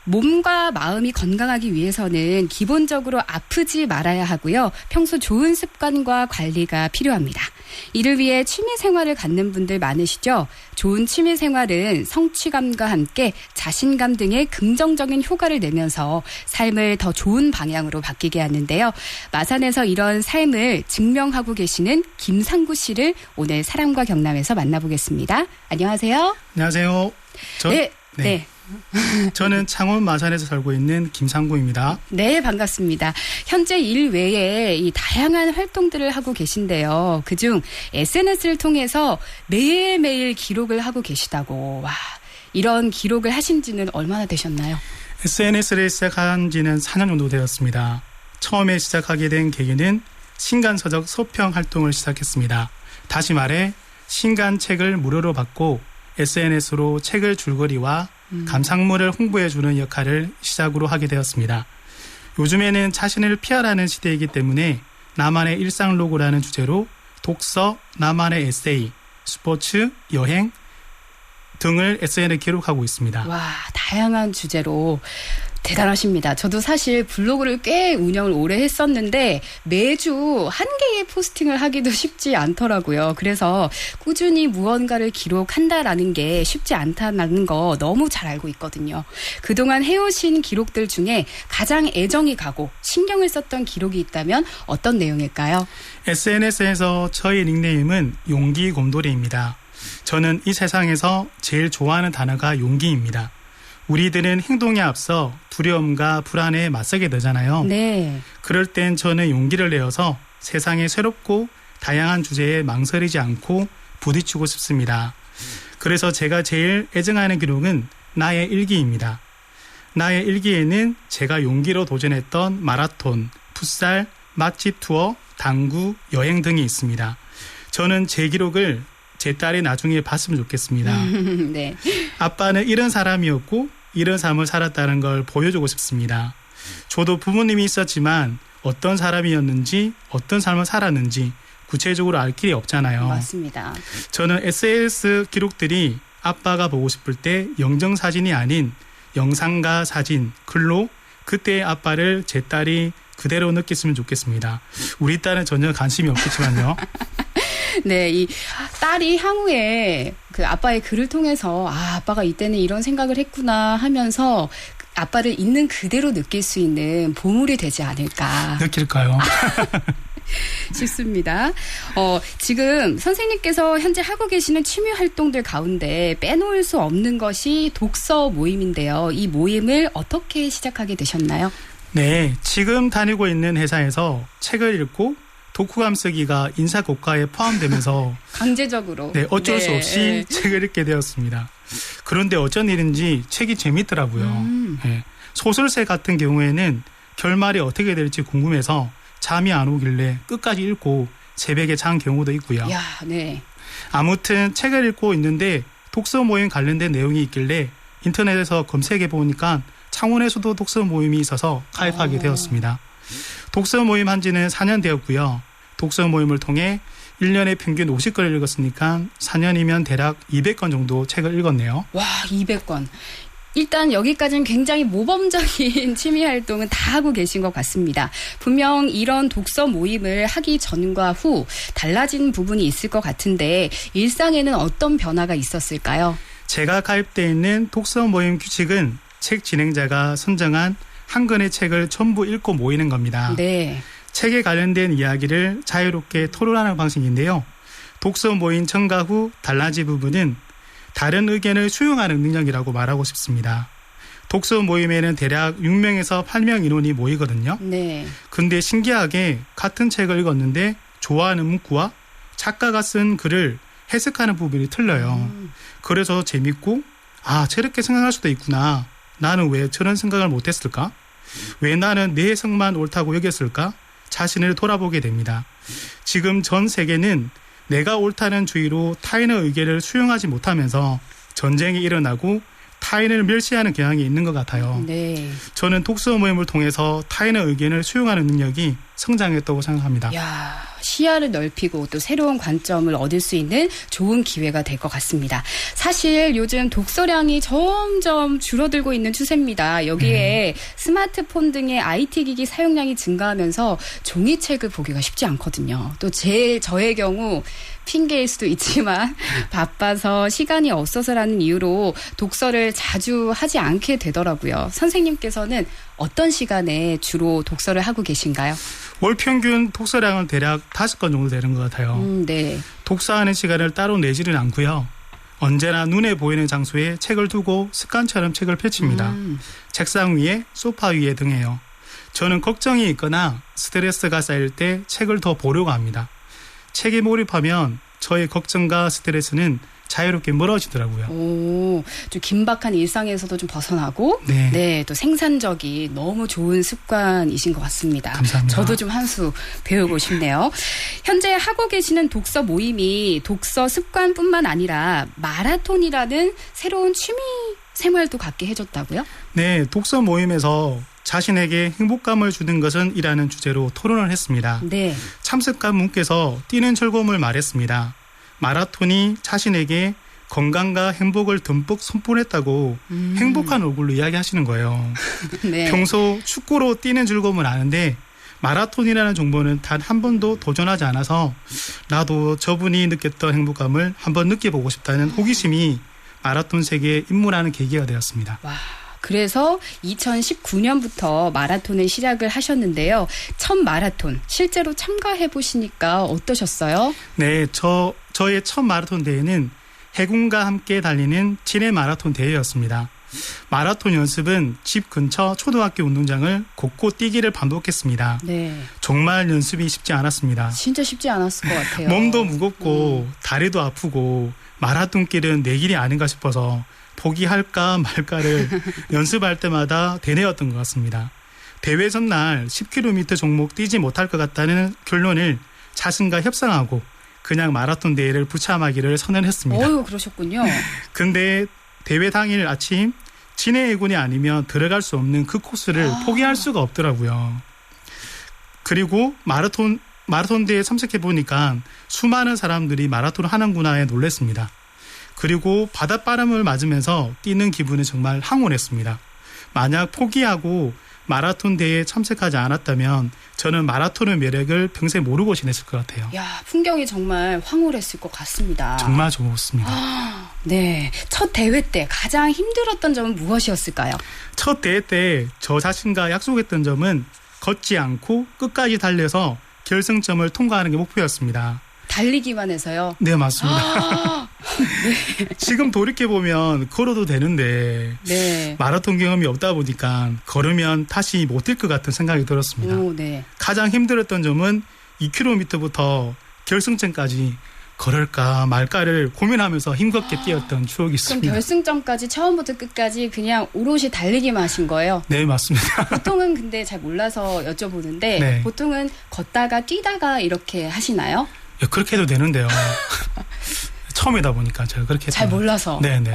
몸과 마음이 건강하기 위해서는 기본적으로 아프지 말아야 하고요. 평소 좋은 습관과 관리가 필요합니다. 이를 위해 취미 생활을 갖는 분들 많으시죠? 좋은 취미 생활은 성취감과 함께 자신감 등의 긍정적인 효과를 내면서 삶을 더 좋은 방향으로 바뀌게 하는데요. 마산에서 이런 삶을 증명하고 계시는 김상구 씨를 오늘 사랑과 경남에서 만나보겠습니다. 안녕하세요. 안녕하세요. 네. 저는 창원 마산에서 살고 있는 김상구입니다. 네, 반갑습니다. 현재 일 외에 이 다양한 활동들을 하고 계신데요. 그중 SNS를 통해서 매일매일 기록을 하고 계시다고. 와, 이런 기록을 하신 지는 얼마나 되셨나요? SNS를 시작한 지는 4년 정도 되었습니다. 처음에 시작하게 된 계기는 신간서적 소평 활동을 시작했습니다. 다시 말해 신간책을 무료로 받고 SNS로 책을 줄거리와 감상물을 홍보해주는 역할을 시작으로 하게 되었습니다. 요즘에는 자신을 피하라는 시대이기 때문에 나만의 일상 로그라는 주제로 독서, 나만의 에세이, 스포츠, 여행 등을 SNS에 기록하고 있습니다. 와, 다양한 주제로 대단하십니다. 저도 사실 블로그를 꽤 운영을 오래 했었는데 매주 한 개의 포스팅을 하기도 쉽지 않더라고요. 그래서 꾸준히 무언가를 기록한다라는 게 쉽지 않다는 거 너무 잘 알고 있거든요. 그동안 해오신 기록들 중에 가장 애정이 가고 신경을 썼던 기록이 있다면 어떤 내용일까요? SNS에서 저의 닉네임은 용기곰돌이입니다. 저는 이 세상에서 제일 좋아하는 단어가 용기입니다. 우리들은 행동에 앞서 두려움과 불안에 맞서게 되잖아요. 네. 그럴 땐 저는 용기를 내어서 세상에 새롭고 다양한 주제에 망설이지 않고 부딪히고 싶습니다. 그래서 제가 제일 애정하는 기록은 나의 일기입니다. 나의 일기에는 제가 용기로 도전했던 마라톤, 풋살, 맛집 투어, 당구, 여행 등이 있습니다. 저는 제 기록을 제 딸이 나중에 봤으면 좋겠습니다. 네. 아빠는 이런 사람이었고 이런 삶을 살았다는 걸 보여주고 싶습니다. 저도 부모님이 있었지만 어떤 사람이었는지 어떤 삶을 살았는지 구체적으로 알 길이 없잖아요. 맞습니다. 저는 SNS 기록들이 아빠가 보고 싶을 때 영정사진이 아닌 영상과 사진, 글로 그때의 아빠를 제 딸이 그대로 느꼈으면 좋겠습니다. 우리 딸은 전혀 관심이 없겠지만요. 네, 이 딸이 향후에 그 아빠의 글을 통해서 아빠가 이때는 이런 생각을 했구나 하면서 아빠를 있는 그대로 느낄 수 있는 보물이 되지 않을까. 느낄까요? 싶습니다. 지금 선생님께서 현재 하고 계시는 취미 활동들 가운데 빼놓을 수 없는 것이 독서 모임인데요. 이 모임을 어떻게 시작하게 되셨나요? 네, 지금 다니고 있는 회사에서 책을 읽고 독후감 쓰기가 인사 고과에 포함되면서 강제적으로 어쩔 수 없이 책을 읽게 되었습니다. 그런데 어쩐 일인지 책이 재밌더라고요. 소설책 같은 경우에는 결말이 어떻게 될지 궁금해서 잠이 안 오길래 끝까지 읽고 새벽에 잔 경우도 있고요. 야, 네. 아무튼 책을 읽고 있는데 독서 모임 관련된 내용이 있길래 인터넷에서 검색해 보니까 창원에서도 독서 모임이 있어서 가입하게 되었습니다. 독서 모임 한 지는 4년 되었고요. 독서 모임을 통해 1년에 평균 50권을 읽었으니까 4년이면 대략 200권 정도 책을 읽었네요. 와, 200권. 일단 여기까지는 굉장히 모범적인 취미 활동은 다 하고 계신 것 같습니다. 분명 이런 독서 모임을 하기 전과 후 달라진 부분이 있을 것 같은데 일상에는 어떤 변화가 있었을까요? 제가 가입되어 있는 독서 모임 규칙은 책 진행자가 선정한 한 권의 책을 전부 읽고 모이는 겁니다. 네. 책에 관련된 이야기를 자유롭게 토론하는 방식인데요. 독서 모임 참가 후 달라진 부분은 다른 의견을 수용하는 능력이라고 말하고 싶습니다. 독서 모임에는 대략 6명에서 8명 인원이 모이거든요. 네. 근데 신기하게 같은 책을 읽었는데 좋아하는 문구와 작가가 쓴 글을 해석하는 부분이 틀려요. 그래서 재밌고 저렇게 생각할 수도 있구나. 나는 왜 저런 생각을 못했을까? 왜 나는 내 해석만 옳다고 여겼을까? 자신을 돌아보게 됩니다. 지금 전 세계는 내가 옳다는 주의로 타인의 의견을 수용하지 못하면서 전쟁이 일어나고 타인을 멸시하는 경향이 있는 것 같아요. 네. 저는 독서 모임을 통해서 타인의 의견을 수용하는 능력이 성장했다고 생각합니다. 야, 시야를 넓히고 또 새로운 관점을 얻을 수 있는 좋은 기회가 될 것 같습니다. 사실 요즘 독서량이 점점 줄어들고 있는 추세입니다. 여기에 스마트폰 등의 IT 기기 사용량이 증가하면서 종이책을 보기가 쉽지 않거든요. 또 저의 경우 핑계일 수도 있지만 바빠서 시간이 없어서라는 이유로 독서를 자주 하지 않게 되더라고요. 선생님께서는 어떤 시간에 주로 독서를 하고 계신가요? 월 평균 독서량은 대략 5권 정도 되는 것 같아요. 네. 독서하는 시간을 따로 내지는 않고요. 언제나 눈에 보이는 장소에 책을 두고 습관처럼 책을 펼칩니다. 책상 위에, 소파 위에 등에요. 저는 걱정이 있거나 스트레스가 쌓일 때 책을 더 보려고 합니다. 책에 몰입하면 저의 걱정과 스트레스는 자유롭게 멀어지더라고요. 오, 좀 긴박한 일상에서도 좀 벗어나고, 네. 또 생산적이 너무 좋은 습관이신 것 같습니다. 감사합니다. 저도 좀 한 수 배우고 싶네요. 현재 하고 계시는 독서 모임이 독서 습관뿐만 아니라 마라톤이라는 새로운 취미 생활도 갖게 해줬다고요? 네, 독서 모임에서 자신에게 행복감을 주는 것은 이라는 주제로 토론을 했습니다. 네. 참석한 분께서 뛰는 즐거움을 말했습니다. 마라톤이 자신에게 건강과 행복을 듬뿍 선포했다고 행복한 얼굴로 이야기하시는 거예요. 네. 평소 축구로 뛰는 즐거움을 아는데 마라톤이라는 정보는 단 한 번도 도전하지 않아서 나도 저분이 느꼈던 행복감을 한번 느껴보고 싶다는 호기심이 마라톤 세계에 입문하는 계기가 되었습니다. 와. 그래서 2019년부터 마라톤을 시작을 하셨는데요. 첫 마라톤 실제로 참가해 보시니까 어떠셨어요? 네, 저의 첫 마라톤 대회는 해군과 함께 달리는 진해 마라톤 대회였습니다. 마라톤 연습은 집 근처 초등학교 운동장을 곳곳 뛰기를 반복했습니다. 네. 정말 연습이 쉽지 않았습니다. 진짜 쉽지 않았을 것 같아요. 몸도 무겁고 다리도 아프고 마라톤 길은 내 길이 아닌가 싶어서 포기할까 말까를 연습할 때마다 되뇌었던 것 같습니다. 대회 전날 10km 종목 뛰지 못할 것 같다는 결론을 자신과 협상하고 그냥 마라톤 대회를 부참하기를 선언했습니다. 어휴, 그러셨군요. 근데 대회 당일 아침 진해 해군이 아니면 들어갈 수 없는 그 코스를 포기할 수가 없더라고요. 그리고 마라톤 대회에 참석해 보니까 수많은 사람들이 마라톤을 하는구나에 놀랐습니다. 그리고 바닷바람을 맞으면서 뛰는 기분은 정말 황홀했습니다. 만약 포기하고 마라톤 대회에 참석하지 않았다면 저는 마라톤의 매력을 평생 모르고 지냈을 것 같아요. 야, 풍경이 정말 황홀했을 것 같습니다. 정말 좋았습니다. 네, 첫 대회 때 가장 힘들었던 점은 무엇이었을까요? 첫 대회 때 저 자신과 약속했던 점은 걷지 않고 끝까지 달려서 결승점을 통과하는 게 목표였습니다. 달리기만 해서요? 네, 맞습니다. 네. 지금 돌이켜보면 걸어도 되는데 네. 마라톤 경험이 없다 보니까 걸으면 다시 못 뛸 것 같은 생각이 들었습니다. 오, 네. 가장 힘들었던 점은 2km부터 결승점까지 걸을까 말까를 고민하면서 힘겹게 뛰었던 추억이 그럼 있습니다. 결승점까지 처음부터 끝까지 그냥 오롯이 달리기만 하신 거예요? 네, 맞습니다. 보통은 근데 잘 몰라서 여쭤보는데 네. 보통은 걷다가 뛰다가 이렇게 하시나요? 예, 그렇게 해도 되는데요. 처음이다 보니까 제가 그렇게 잘 했던 몰라서. 네네.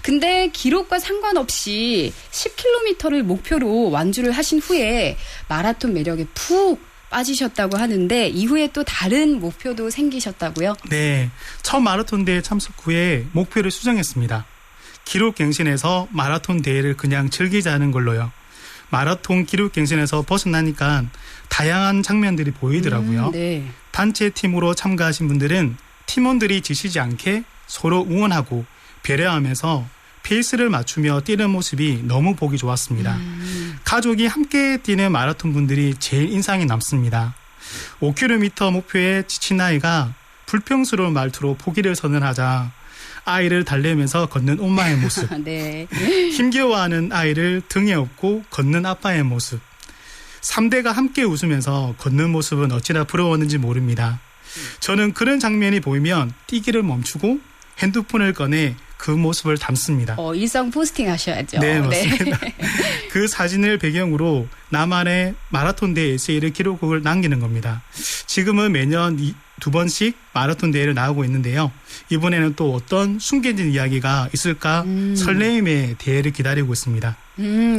근데 기록과 상관없이 10km를 목표로 완주를 하신 후에 마라톤 매력에 푹 빠지셨다고 하는데 이후에 또 다른 목표도 생기셨다고요? 네, 첫 마라톤 대회 참석 후에 목표를 수정했습니다. 기록 갱신에서 마라톤 대회를 그냥 즐기자는 걸로요. 마라톤 기록 갱신에서 벗어나니까 다양한 장면들이 보이더라고요. 네. 단체 팀으로 참가하신 분들은 팀원들이 지치지 않게 서로 응원하고 배려하면서 페이스를 맞추며 뛰는 모습이 너무 보기 좋았습니다. 가족이 함께 뛰는 마라톤 분들이 제일 인상이 남습니다. 5km 목표에 지친 아이가 불평스러운 말투로 포기를 선언하자 아이를 달래면서 걷는 엄마의 모습, 네. 힘겨워하는 아이를 등에 업고 걷는 아빠의 모습, 3대가 함께 웃으면서 걷는 모습은 어찌나 부러웠는지 모릅니다. 저는 그런 장면이 보이면 뛰기를 멈추고 핸드폰을 꺼내 그 모습을 담습니다. 일상 포스팅 하셔야죠. 네, 맞습니다. 그 사진을 배경으로 나만의 마라톤 대회 에세이를 기록을 남기는 겁니다. 지금은 매년 2번씩 마라톤 대회를 나가고 있는데요. 이번에는 또 어떤 숨겨진 이야기가 있을까 설레임의 대회를 기다리고 있습니다.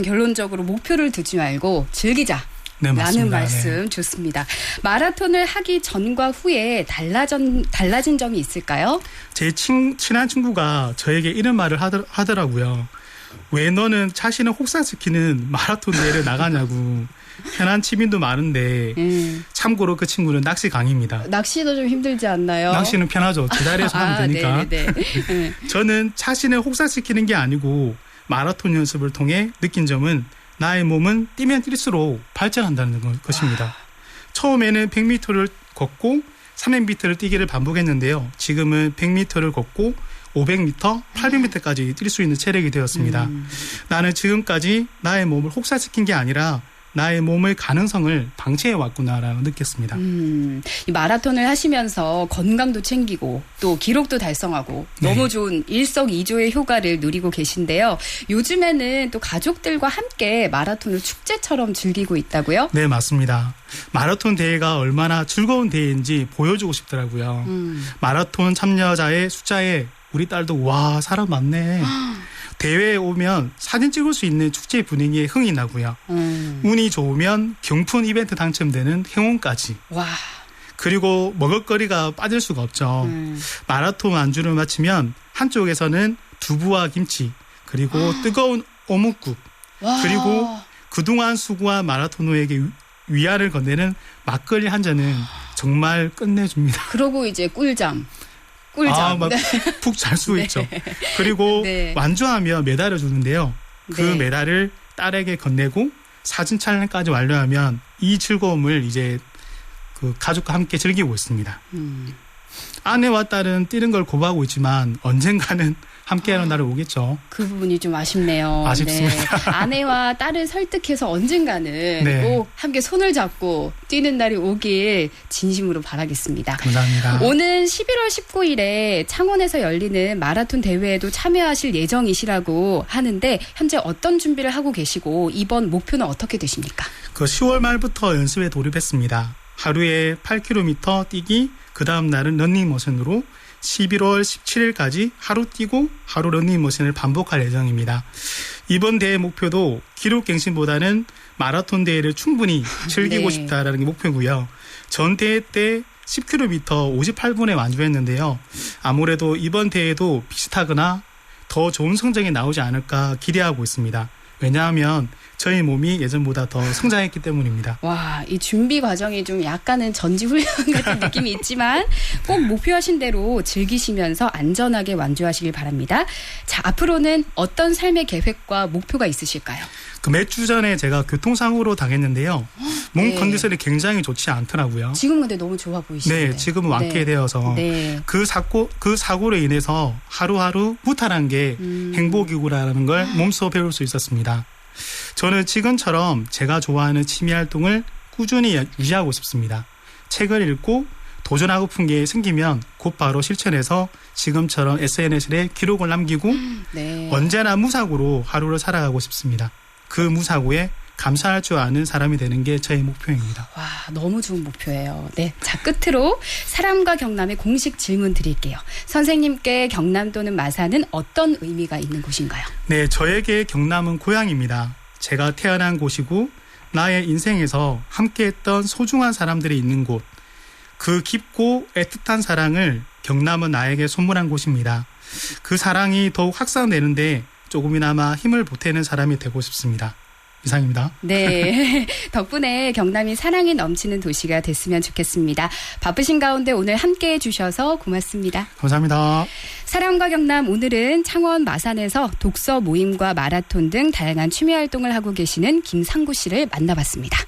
결론적으로 목표를 두지 말고 즐기자. 네, 맞습니다. 라는 말씀 좋습니다. 마라톤을 하기 전과 후에 달라진 점이 있을까요? 제 친한 친구가 저에게 이런 말을 하더라고요. 왜 너는 자신을 혹사시키는 마라톤 대회를 나가냐고. 편한 취미도 많은데 참고로 그 친구는 낚시 강입니다. 낚시도 좀 힘들지 않나요? 낚시는 편하죠. 제자리에서 하면 되니까. 저는 자신을 혹사시키는 게 아니고 마라톤 연습을 통해 느낀 점은 나의 몸은 뛰면 뛸수록 발전한다는 것입니다. 처음에는 100m를 걷고 300m를 뛰기를 반복했는데요. 지금은 100m를 걷고 500m, 800m까지 뛸 수 있는 체력이 되었습니다. 나는 지금까지 나의 몸을 혹사시킨 게 아니라 나의 몸의 가능성을 방치해 왔구나라고 느꼈습니다. 이 마라톤을 하시면서 건강도 챙기고 또 기록도 달성하고 너무 좋은 일석이조의 효과를 누리고 계신데요. 요즘에는 또 가족들과 함께 마라톤을 축제처럼 즐기고 있다고요? 네, 맞습니다. 마라톤 대회가 얼마나 즐거운 대회인지 보여주고 싶더라고요. 마라톤 참여자의 숫자에 우리 딸도 와 사람 많네. 대회에 오면 사진 찍을 수 있는 축제 분위기에 흥이 나고요. 운이 좋으면 경품 이벤트 당첨되는 행운까지. 와. 그리고 먹을거리가 빠질 수가 없죠. 마라톤 안주를 마치면 한쪽에서는 두부와 김치, 그리고 뜨거운 어묵국, 그리고 그동안 수고한 마라토너에게 위안을 건네는 막걸리 한 잔은 정말 끝내줍니다. 그러고 이제 꿀잠. 막 푹 잘 수 있죠. 그리고 완주하며 메달을 주는데요. 그 메달을 딸에게 건네고 사진 촬영까지 완료하면 이 즐거움을 이제 그 가족과 함께 즐기고 있습니다. 아내와 딸은 뛰는 걸 고부하고 있지만 언젠가는 함께하는 날이 오겠죠. 그 부분이 좀 아쉽네요. 아쉽습니다. 네. 아내와 딸을 설득해서 언젠가는 꼭 함께 손을 잡고 뛰는 날이 오길 진심으로 바라겠습니다. 감사합니다. 오는 11월 19일에 창원에서 열리는 마라톤 대회에도 참여하실 예정이시라고 하는데 현재 어떤 준비를 하고 계시고 이번 목표는 어떻게 되십니까? 그 10월 말부터 연습에 돌입했습니다. 하루에 8km 뛰기, 그 다음 날은 런닝머신으로 11월 17일까지 하루 뛰고 하루 런닝머신을 반복할 예정입니다. 이번 대회 목표도 기록 갱신보다는 마라톤 대회를 충분히 즐기고 싶다라는 게 목표고요. 전 대회 때 10km 58분에 완주했는데요. 아무래도 이번 대회도 비슷하거나 더 좋은 성적이 나오지 않을까 기대하고 있습니다. 왜냐하면 저희 몸이 예전보다 더 성장했기 때문입니다. 와, 이 준비 과정이 좀 약간은 전지훈련 같은 느낌이 있지만 꼭 목표하신 대로 즐기시면서 안전하게 완주하시길 바랍니다. 자, 앞으로는 어떤 삶의 계획과 목표가 있으실까요? 그 몇 주 전에 제가 교통사고로 당했는데요. 몸 컨디션이 굉장히 좋지 않더라고요. 지금 근데 너무 좋아 보이시는데. 네, 지금은 완쾌되어서 그 사고로 인해서 하루하루 무탈한 게 행복이구라는 걸 몸소 배울 수 있었습니다. 저는 지금처럼 제가 좋아하는 취미 활동을 꾸준히 유지하고 싶습니다. 책을 읽고 도전하고픈 게 생기면 곧바로 실천해서 지금처럼 SNS에 기록을 남기고 언제나 무사고로 하루를 살아가고 싶습니다. 그 무사고에 감사할 줄 아는 사람이 되는 게 저의 목표입니다. 와, 너무 좋은 목표예요. 네, 자, 끝으로 사람과 경남의 공식 질문 드릴게요. 선생님께 경남 또는 마산은 어떤 의미가 있는 곳인가요? 네, 저에게 경남은 고향입니다. 제가 태어난 곳이고 나의 인생에서 함께했던 소중한 사람들이 있는 곳, 그 깊고 애틋한 사랑을 경남은 나에게 선물한 곳입니다. 그 사랑이 더욱 확산되는데 조금이나마 힘을 보태는 사람이 되고 싶습니다. 이상입니다. 네, 덕분에 경남이 사랑이 넘치는 도시가 됐으면 좋겠습니다. 바쁘신 가운데 오늘 함께해 주셔서 고맙습니다. 감사합니다. 사랑과 경남, 오늘은 창원 마산에서 독서 모임과 마라톤 등 다양한 취미 활동을 하고 계시는 김상구 씨를 만나봤습니다.